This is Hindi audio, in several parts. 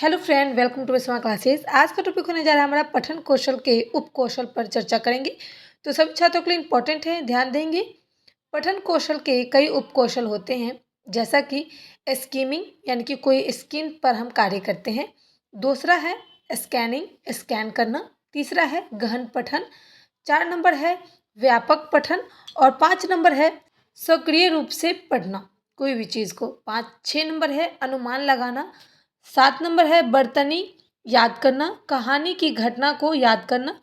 Hello friend, welcome to smart classes. आज का टॉपिक होने जा रहा है हमारा पठन कौशल के उप कौशल पर चर्चा करेंगे। तो सभी छात्रों के लिए इम्पोर्टेंट है, ध्यान देंगे। पठन कौशल के कई उप कौशल होते हैं, जैसा कि स्कीमिंग यानी कि कोई स्कीम पर हम कार्य करते हैं। दूसरा है स्कैनिंग, स्कैन करना। तीसरा है गहन पठन। 4 नंबर है व्यापक पठन और 5 नंबर है सक्रिय रूप से पढ़ना कोई भी चीज़ को। 6 नंबर है अनुमान लगाना। 7 नंबर है बर्तनी याद करना, कहानी की घटना को याद करना।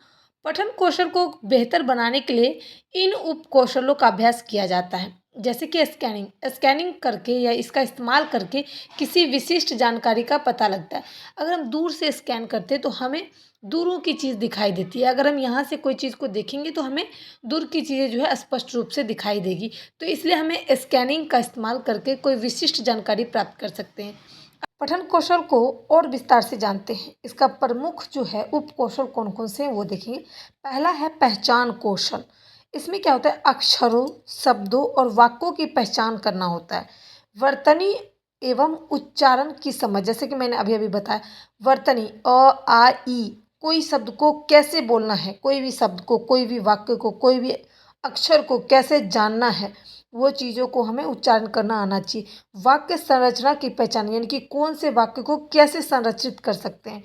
पठन कौशल को बेहतर बनाने के लिए इन उप कौशलों का अभ्यास किया जाता है, जैसे कि स्कैनिंग। स्कैनिंग करके या इसका इस्तेमाल करके किसी विशिष्ट जानकारी का पता लगता है। अगर हम दूर से स्कैन करते हैं तो हमें दूरों की चीज़ दिखाई देती है। अगर हम यहाँ से कोई चीज़ को देखेंगे तो हमें दूर की चीज़ें जो है स्पष्ट रूप से दिखाई देगी। तो इसलिए हमें स्कैनिंग का इस्तेमाल करके कोई विशिष्ट जानकारी प्राप्त कर सकते हैं। पठन कौशल को और विस्तार से जानते हैं। इसका प्रमुख जो है उप कौशल कौन कौन से हैं वो देखेंगे। पहला है पहचान कौशल। इसमें क्या होता है, अक्षरों, शब्दों और वाक्यों की पहचान करना होता है। वर्तनी एवं उच्चारण की समझ, जैसे कि मैंने अभी अभी बताया, वर्तनी अ आ ई, कोई शब्द को कैसे बोलना है, कोई भी शब्द को, कोई भी वाक्य को, कोई भी अक्षर को कैसे जानना है, वो चीज़ों को हमें उच्चारण करना आना चाहिए। वाक्य संरचना की पहचान, यानी कि कौन से वाक्य को कैसे संरचित कर सकते हैं।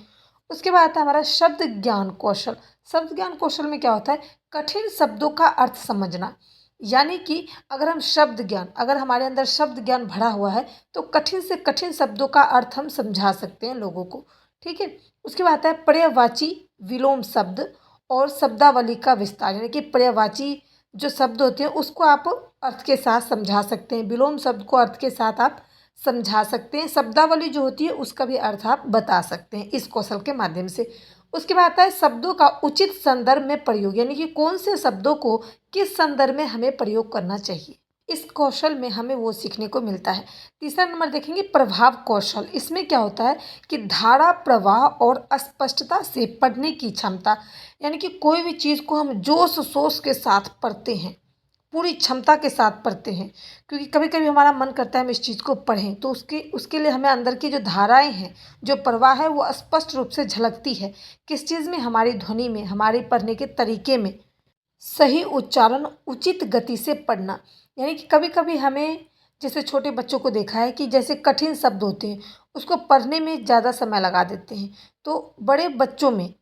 उसके बाद आता है हमारा शब्द ज्ञान कौशल। शब्द ज्ञान कौशल में क्या होता है, कठिन शब्दों का अर्थ समझना। यानी कि अगर हम शब्द ज्ञान, अगर हमारे अंदर शब्द ज्ञान भरा हुआ है तो कठिन से कठिन शब्दों का अर्थ हम समझा सकते हैं लोगों को। ठीक है। उसके बाद आता है पर्यायवाची विलोम शब्द और शब्दावली का विस्तार। यानी कि पर्यायवाची जो शब्द होते हैं उसको आप अर्थ के साथ समझा सकते हैं, विलोम शब्द को अर्थ के साथ आप समझा सकते हैं, शब्दावली जो होती है उसका भी अर्थ आप बता सकते हैं इस कौशल के माध्यम से। उसके बाद आता है शब्दों का उचित संदर्भ में प्रयोग, यानी कि कौन से शब्दों को किस संदर्भ में हमें प्रयोग करना चाहिए। इस कौशल में हमें वो सीखने को मिलता है। तीसरा नंबर देखेंगे प्रभाव कौशल। इसमें क्या होता है कि धारा प्रवाह और स्पष्टता से पढ़ने की क्षमता। यानी कि कोई भी चीज़ को हम जोश शोश के साथ पढ़ते हैं, पूरी क्षमता के साथ पढ़ते हैं, क्योंकि कभी कभी हमारा मन करता है हम इस चीज़ को पढ़ें, तो उसके लिए हमें अंदर की जो धाराएं हैं, जो प्रवाह है, वो स्पष्ट रूप से झलकती है। किस चीज़ में, हमारी ध्वनि में, हमारे पढ़ने के तरीके में। सही उच्चारण, उचित गति से पढ़ना। यानी कि कभी कभी हमें, जैसे छोटे बच्चों को देखा है कि जैसे कठिन शब्द होते हैं उसको पढ़ने में ज़्यादा समय लगा देते हैं, तो बड़े बच्चों में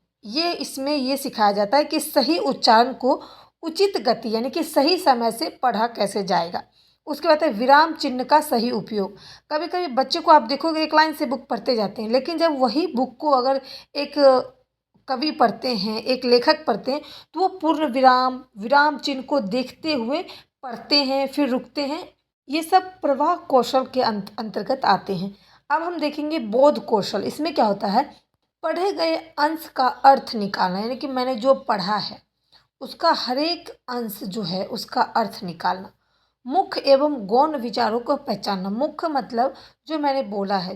इसमें ये सिखाया जाता है कि सही उच्चारण को उचित गति, यानी कि सही समय से पढ़ा कैसे जाएगा। उसके बाद है विराम चिन्ह का सही उपयोग। कभी कभी बच्चे को आप देखोगे एक लाइन से बुक पढ़ते जाते हैं, लेकिन जब वही बुक को अगर एक कवि पढ़ते हैं, एक लेखक पढ़ते हैं, तो वो पूर्ण विराम, विराम चिन्ह को देखते हुए पढ़ते हैं, फिर रुकते हैं। ये सब प्रवाह कौशल के अंतर्गत आते हैं। अब हम देखेंगे बोध कौशल। इसमें क्या होता है, पढ़े गए अंश का अर्थ निकालना। यानी कि मैंने जो पढ़ा है उसका हर एक अंश जो है उसका अर्थ निकालना। मुख्य एवं गौण विचारों को पहचानना। मुख्य मतलब जो मैंने बोला है,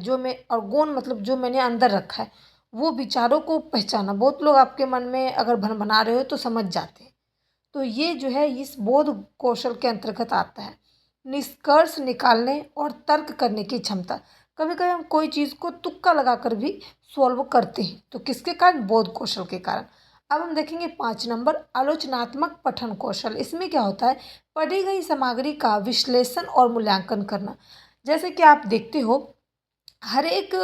और गौण मतलब जो मैंने अंदर रखा है, वो विचारों को पहचानना। बहुत लोग आपके मन में अगर भन बना रहे हो तो समझ जाते हैं, तो ये जो है इस बोध कौशल के अंतर्गत आता है। निष्कर्ष निकालने और तर्क करने की क्षमता। कभी कभी हम कोई चीज़ को तुक्का लगाकर भी सॉल्व करते हैं, तो किसके कारण, बोध कौशल के कारण। अब हम देखेंगे 5 नंबर आलोचनात्मक पठन कौशल। इसमें क्या होता है, पढ़ी गई सामग्री का विश्लेषण और मूल्यांकन करना। जैसे कि आप देखते हो हर एक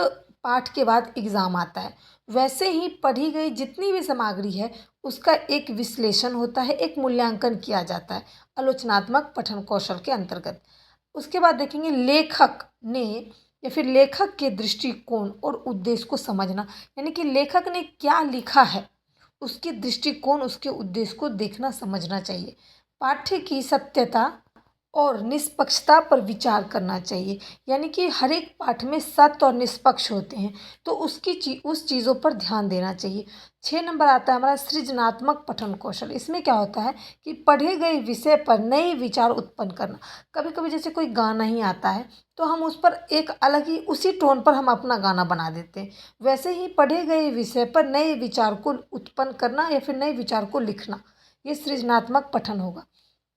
पाठ के बाद एग्ज़ाम आता है, वैसे ही पढ़ी गई जितनी भी सामग्री है उसका एक विश्लेषण होता है, एक मूल्यांकन किया जाता है आलोचनात्मक पठन कौशल के अंतर्गत। उसके बाद देखेंगे लेखक ने या फिर लेखक के दृष्टिकोण और उद्देश्य को समझना। यानी कि लेखक ने क्या लिखा है, उसके दृष्टिकोण, उसके उद्देश्य को देखना समझना चाहिए। पाठ्य की सत्यता और निष्पक्षता पर विचार करना चाहिए। यानी कि हर एक पाठ में सत्य और निष्पक्ष होते हैं, तो उस चीज़ों पर ध्यान देना चाहिए। 6 नंबर आता है हमारा सृजनात्मक पठन कौशल। इसमें क्या होता है कि पढ़े गए विषय पर नए विचार उत्पन्न करना। कभी कभी जैसे कोई गाना ही आता है तो हम उस पर एक अलग ही, उसी टोन पर हम अपना गाना बना देते हैं। वैसे ही पढ़े गए विषय पर नए विचार को उत्पन्न करना या फिर नए विचार को लिखना, ये सृजनात्मक पठन होगा।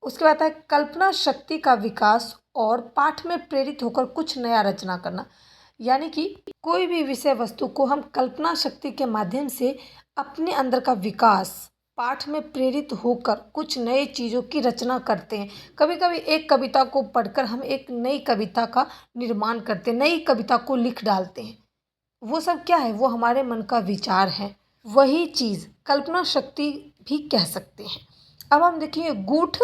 उसके बाद है कल्पना शक्ति का विकास और पाठ में प्रेरित होकर कुछ नया रचना करना। यानी कि कोई भी विषय वस्तु को हम कल्पना शक्ति के माध्यम से अपने अंदर का विकास, पाठ में प्रेरित होकर कुछ नए चीज़ों की रचना करते हैं। कभी कभी एक कविता को पढ़कर हम एक नई कविता का निर्माण करते हैं, नई कविता को लिख डालते हैं। वो सब क्या है? वो हमारे मन का विचार है। वही चीज़ कल्पना शक्ति भी कह सकते हैं। अब हम देखिए गूढ़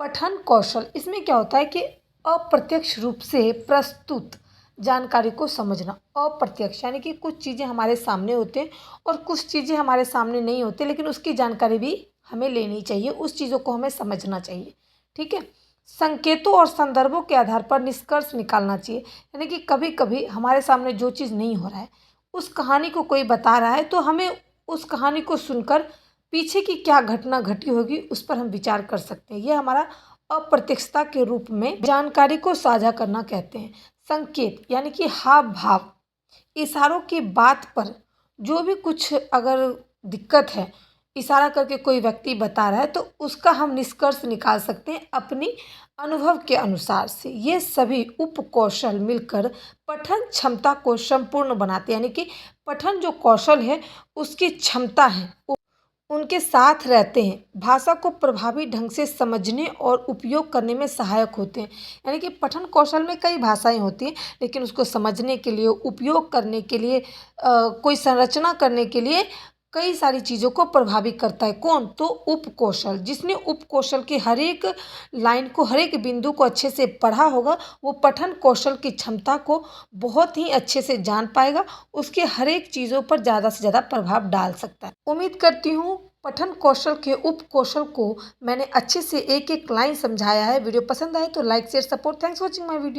पठन कौशल। इसमें क्या होता है कि अप्रत्यक्ष रूप से प्रस्तुत जानकारी को समझना। अप्रत्यक्ष यानी कि कुछ चीज़ें हमारे सामने होते हैं और कुछ चीज़ें हमारे सामने नहीं होती, लेकिन उसकी जानकारी भी हमें लेनी चाहिए, उस चीज़ों को हमें समझना चाहिए। ठीक है। संकेतों और संदर्भों के आधार पर निष्कर्ष निकालना चाहिए। यानी कि कभी कभी हमारे सामने जो चीज़ नहीं हो रहा है, उस कहानी को कोई बता रहा है, तो हमें उस कहानी को सुनकर पीछे की क्या घटना घटी होगी उस पर हम विचार कर सकते हैं। यह हमारा अप्रत्यक्षता के रूप में जानकारी को साझा करना कहते हैं। संकेत यानी कि हाव भाव, इशारों की बात पर जो भी कुछ अगर दिक्कत है, इशारा करके कोई व्यक्ति बता रहा है, तो उसका हम निष्कर्ष निकाल सकते हैं अपनी अनुभव के अनुसार से। ये सभी उपकौशल मिलकर पठन क्षमता को संपूर्ण बनाते हैं। यानी कि पठन जो कौशल है उसकी क्षमता है, उनके साथ रहते हैं, भाषा को प्रभावी ढंग से समझने और उपयोग करने में सहायक होते हैं। यानी कि पठन कौशल में कई भाषाएं होती हैं, लेकिन उसको समझने के लिए, उपयोग करने के लिए, कोई संरचना करने के लिए कई सारी चीज़ों को प्रभावित करता है। कौन? तो उपकौशल। जिसने उपकौशल के हर एक लाइन को, हर एक बिंदु को अच्छे से पढ़ा होगा, वो पठन कौशल की क्षमता को बहुत ही अच्छे से जान पाएगा, उसके हर एक चीज़ों पर ज़्यादा से ज़्यादा प्रभाव डाल सकता है। उम्मीद करती हूँ पठन कौशल के उपकौशल को मैंने अच्छे से एक एक लाइन समझाया है। वीडियो पसंद आए तो like share support. Thanks for watching my video.